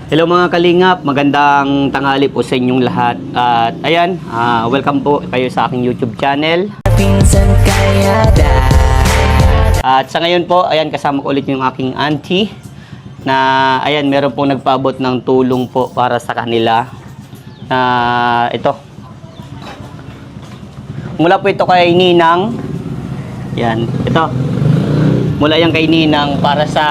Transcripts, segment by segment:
Hello mga kalingap, magandang tanghali po sa inyong lahat. At ayan, welcome po kayo sa aking YouTube channel. At sa ngayon po, ayan, kasama ko ulit yung aking auntie na ayan, meron po nagpaabot ng tulong po para sa kanila. Ito. Mula po ito kay Ninang. Yan, ito. Mula yan kay Ninang para sa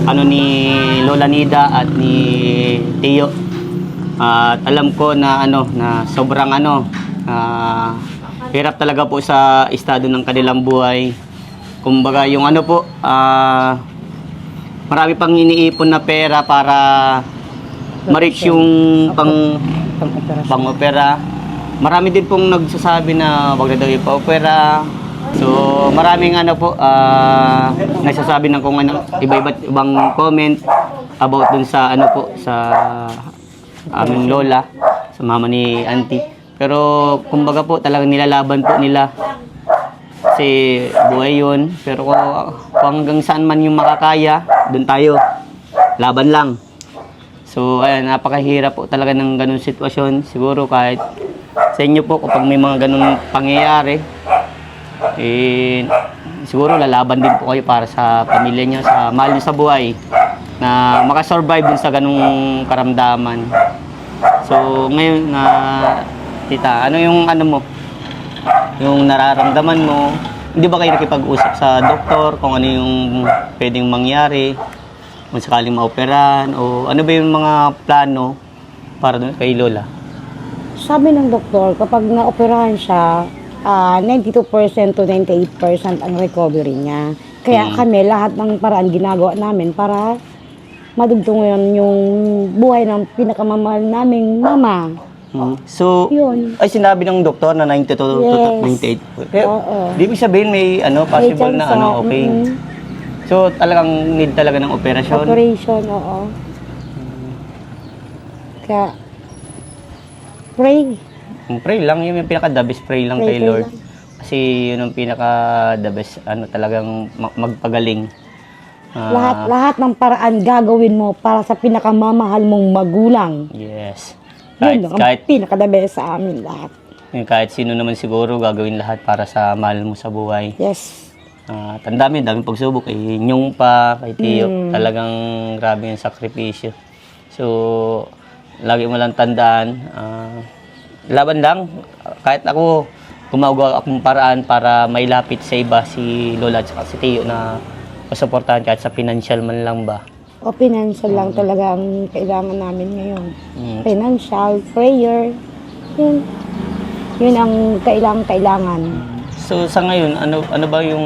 ano ni Lola Nida at ni Tio. At alam ko na na sobrang hirap talaga po sa estado ng kanilang buhay. Kumbaga yung marami pang iniipon na pera para ma-reach yung pang-opera. Marami din pong nagsasabi na wag na daw ipa-opera. So, maraming nagsasabi ng kung iba-iba't ibang comment about dun sa sa aming lola, sa mama ni auntie. Pero kumbaga po talagang nilalaban po nila. Kasi buhay yun. Pero kung hanggang saan man yung makakaya, dun tayo. Laban lang. So, ayan, napakahirap po talaga ng ganun sitwasyon. Siguro kahit sa inyo po kapag may mga ganun pangyayari, siguro lalaban din po kayo para sa pamilya niyo, sa mahal niyo sa buhay, na makasurvive din sa ganung karamdaman. So ngayon tita, ano yung mo, yung nararamdaman mo? Hindi ba kayo nakipag-usap sa doktor kung ano yung pwedeng mangyari, kung sakaling maoperahan, o ano ba yung mga plano para kay Lola? Sabi ng doktor, kapag naoperahan siya, 92% to 98% ang recovery niya. Kaya kami, lahat ng paraan ginagawa namin para madugtungan yung buhay ng pinakamamahal naming mama. So, yun. Ay sinabi ng doktor na 92 to 98. Di ibig sabihin may possible may na chance, okay. So, talagang need talaga ng operasyon. Operation, oo. Kaya, pray. Pray lang, yun yung pinaka-the best, pray lang kay Lord. Kasi yun ang pinaka-the best, talagang magpagaling. Lahat ng paraan gagawin mo para sa pinakamamahal mong magulang. Yes. Yun ang pinaka-the best sa amin lahat. Kahit sino naman siguro gagawin lahat para sa mahal mo sa buhay. Yes. Ang daming pagsubok. Kay Nyong pa, kay Tio. Talagang grabe yung sakripisyo. So, lagi mo lang tandaan, laban lang. Kahit ako, gumagawa akong paraan para mailapit sa iba si Lola at si Tio na masuportahan kahit sa financial man lang ba. O financial lang talaga ang kailangan namin ngayon. Financial, prayer, yun ang kailangan. So sa ngayon, ano ba yung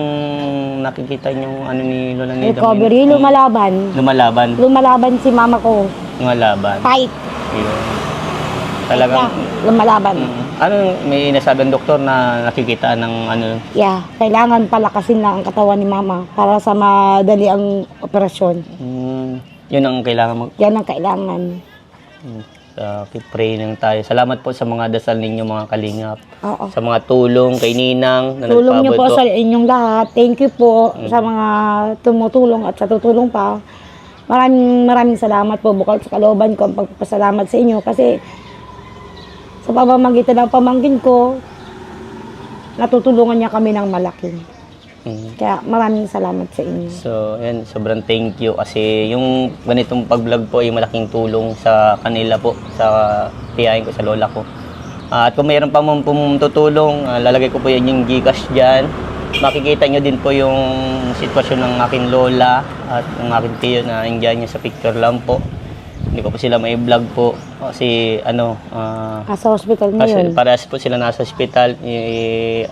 nakikita niyo ni Lola Nida? Recovery, lumalaban. Lumalaban si mama ko. Lumalaban. Fight. Yun. Talagang lumalaban. May nasabi ng doktor na nakikita ng Yeah, kailangan palakasin lang ang katawan ni mama para sa madali ang operasyon. Yun ang kailangan mo. Yan ang kailangan. Keep praying lang tayo. Salamat po sa mga dasal ninyo mga kalingap. Oo. Sa mga tulong kay Ninang na tulong niyo po po sa inyong lahat. Thank you po sa mga tumutulong at sa tutulong pa. Maraming salamat po bukal sa kalooban ko ang pagpapasalamat sa inyo kasi sa pamamagitan ng pamangkin ko, natutulungan niya kami ng malaki. Kaya maraming salamat sa inyo. So, yan, sobrang thank you kasi yung ganitong pag-vlog po ay malaking tulong sa kanila po, sa tiyahin ko, sa lola ko. At kung mayroon pa mong tutulong, lalagay ko po yan yung Gcash dyan. Makikita nyo din po yung sitwasyon ng aking lola at ng aking tiyo na nandiyan niya sa picture lang po. Hindi ko po sila may vlog po kasi sa hospital ngayon. Parehas po sila nasa hospital.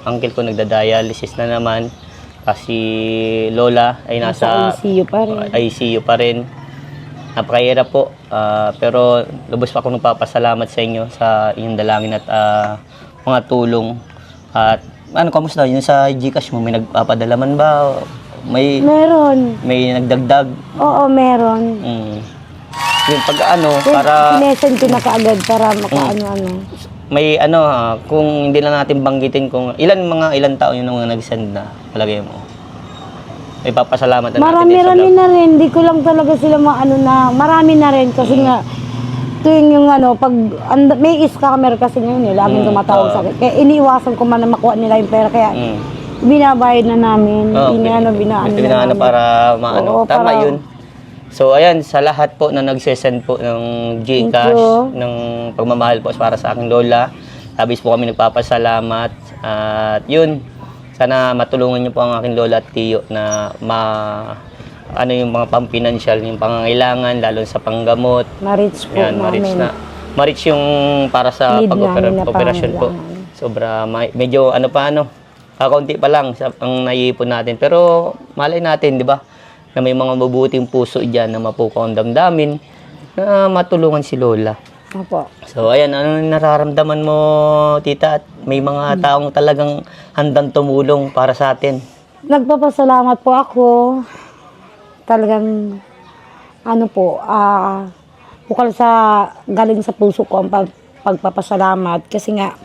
Uncle ko nagda-dialysis na naman. Kasi Lola ay nasa ICU pa rin. Napakahirap po. Pero lubos pa akong nagpapasalamat sa inyo sa inyong dalangin at mga tulong. At kamusta? Yung sa Gcash mo, may nagpapadala man ba? Meron. May nagdagdag? Oo, meron. Yung para sinesend ko na kaagad para makaano-ano. May kung hindi na natin banggitin kung ilan taon yung mga nag-send na palagay mo? ipapasalamat na natin Marami din sa vlog. na rin. Di ko lang talaga sila maano na. Marami na rin kasi nga tuwing yung ano, pag may scammer kasi ngayon laging tumatawag sa akin. Kaya iniiwasan ko man na makuha nila yung pera. Kaya binabayad na namin. Binaano na namin. Para maano. Oo, Tama para- yun. So, ayan, sa lahat po na nagsesend po ng GCash, Thank you. ng pagmamahal po para sa aking lola. Labis po kami nagpapasalamat. At yun, sana matulungan niyo po ang aking lola at tiyo na ano yung mga pampinansyal, yung pangangailangan, lalo sa panggamot. Ma-reach po Yan, ma-reach na. Ma-reach yung para sa Need namin na pag-operasyon po. pangangailangan. Sobra, medyo kakaunti pa lang ang naiipon natin. Pero malay natin, di ba? Na may mga mabuting puso dyan na mapukaw ang damdamin na matulungan si Lola. Opo. So, ayan, ano nararamdaman mo, tita? At may mga taong talagang handang tumulong para sa atin. Nagpapasalamat po ako. Talagang, bukal sa galing sa puso ko ang pagpapasalamat. Kasi nga,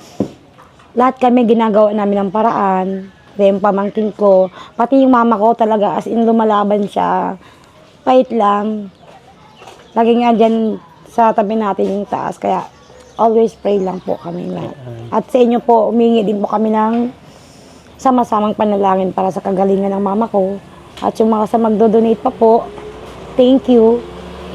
lahat kami ginagawa namin ng paraan. Yung pamangkin ko, pati yung mama ko talaga, as in lumalaban siya. Pait lang. Lagi nga dyan sa tabi natin yung taas. Kaya, always pray lang po kami lahat. At sa inyo po, umingi din po kami ng sama-samang panalangin para sa kagalingan ng mama ko. At yung mga sa magdo-donate pa po, thank you.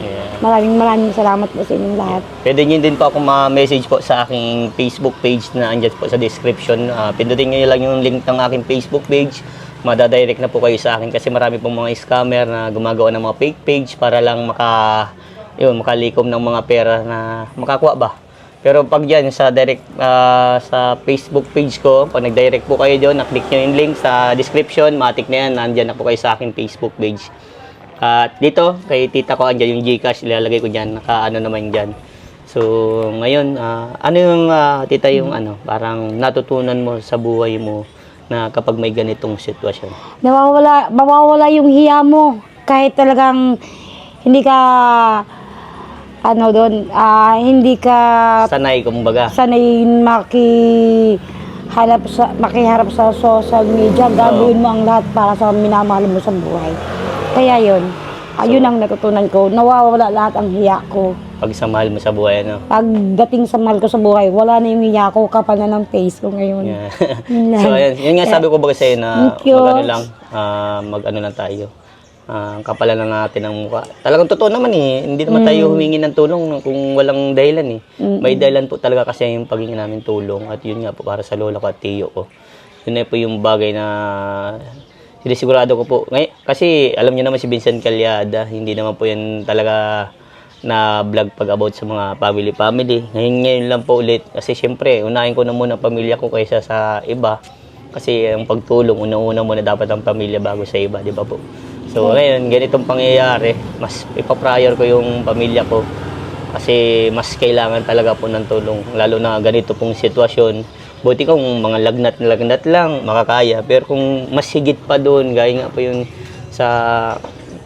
Yeah. Maraming salamat po sa inyong lahat. Pwede nyo din po ako ma-message po sa aking Facebook page na andyan po sa description. Pindutin nyo lang yung link ng aking Facebook page. Madadirect na po kayo sa akin kasi marami pong mga scammer na gumagawa ng mga fake page para lang makalikom ng mga pera na makakuha ba. Pero pag yan sa direct sa Facebook page ko, pag nag-direct po kayo doon, na-click nyo yung link sa description, matik na yan, nandyan na po kayo sa aking Facebook page. At dito, kay tita ko, andyan yung GCash, ilalagay ko dyan, nakaano naman dyan. So, ngayon, ano yung, tita, yung parang natutunan mo sa buhay mo na kapag may ganitong sitwasyon? Mawawala yung hiya mo. Kahit talagang hindi ka, hindi ka Sanay, kumbaga. sanay makiharap sa social media, gagawin mo ang lahat para sa minamahal mo sa buhay. Kaya yun, ayun ang natutunan ko. Nawawala lahat ang hiya ko. Pag sa mahal mo sa buhay, ano? Pagdating sa mahal ko sa buhay, wala na yung hiya ko, kapal na ng face ko ngayon. Yeah. Yun lang. So, ayan, yun nga sabi ko ba kasi na Thank you. mag-ano lang tayo. Kapalan na natin ang mukha. Talagang totoo naman hindi naman tayo humingi ng tulong kung walang dahilan May dahilan po talaga kasi yung paghingi namin tulong at yun nga po para sa lola ko at tiyo ko. Yun na po yung bagay na sinisigurado ko po. Kasi alam niyo naman si Vincent Calyada, hindi naman po yan talaga na vlog pag about sa mga family. Ngayon lang po ulit kasi syempre unahin ko na muna ang pamilya ko kaysa sa iba. Kasi ang pagtulong, una-una muna dapat ang pamilya bago sa iba, di ba po? So ngayon, ganitong pangyayari, mas ipaprior ko yung pamilya ko kasi mas kailangan talaga po ng tulong, lalo na ganito pong sitwasyon. Buti kung mga lagnat lang, makakaya. Pero kung mas higit pa doon, gaya nga po yung sa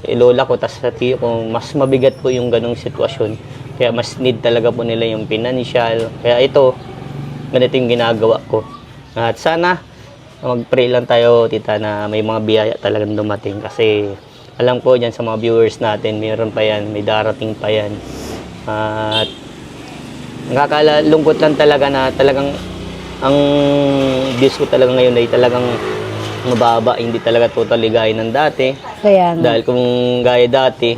lola ko, tas sa tiyo ko, mas mabigat po yung ganong sitwasyon. Kaya mas need talaga po nila yung financial. Kaya ito, ganito yung ginagawa ko. At sana, mag-pray lang tayo, tita, na may mga biyaya talagang dumating. Kasi alam ko dyan sa mga viewers natin, mayroon pa yan, may darating pa yan. At nakakalungkot lang talaga na talagang ang views ko talaga ngayon ay talagang mababa, hindi talaga totally gaya ng dati. Kaya nga. Dahil kung gaya dati,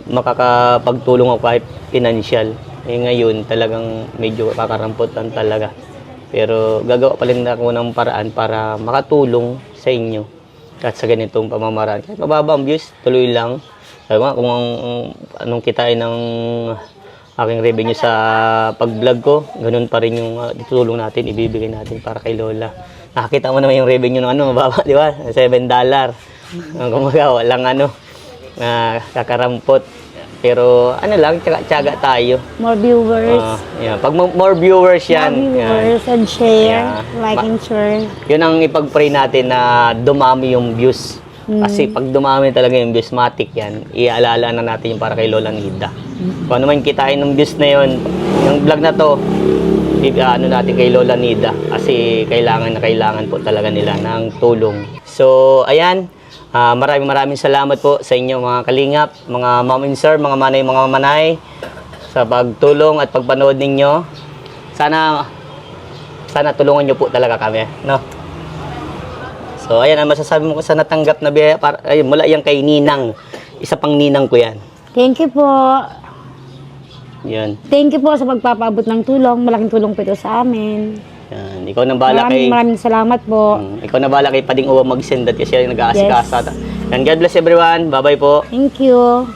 makakapagtulong ako kahit financial. Ngayon talagang medyo kakaramputan talaga. Pero gagawa pa rin ako ng paraan para makatulong sa inyo at sa ganitong pamamaraan. Kahit mababa ang views, tuloy lang. Sabi nga, kung anong kitain ng aking revenue sa pag-vlog ko, ganun pa rin yung tulong natin, ibibigay natin para kay Lola. Nakakita mo naman yung revenue ng mababa, di ba? $7. Kumaga, walang kakarampot. Pero lang, tsaga tayo. More viewers. Pag more viewers yan. More viewers and share, like and share. Yun ang ipag-pray natin na dumami yung views. Kasi pag dumami talaga yung views, matik yan. Iaalala na natin yung para kay Lola Nida. Kung ano man kitain ng views na yun, yung vlog na to, natin kay Lola Nida. Kasi kailangan po talaga nila ng tulong. So, ayan. Maraming salamat po sa inyo mga kalingap, mga ma'am and sir, mga manay, sa pagtulong at pagpanood ninyo. Sana tulungan nyo po talaga kami, no? So, ayan ang masasabi mo ko sa natanggap na biyaya mula yan kay Ninang. Isa pang Ninang ko yan. Thank you po. Yan. Thank you po sa pagpapaabot ng tulong. Malaking tulong po ito sa amin. Yan. Ikaw na bahala kay... Maraming salamat po. Ikaw na bahala kay Pading Uwa mag-send at kasi siya yung nag-aasikasa. Yan. God bless everyone. Bye-bye po. Thank you.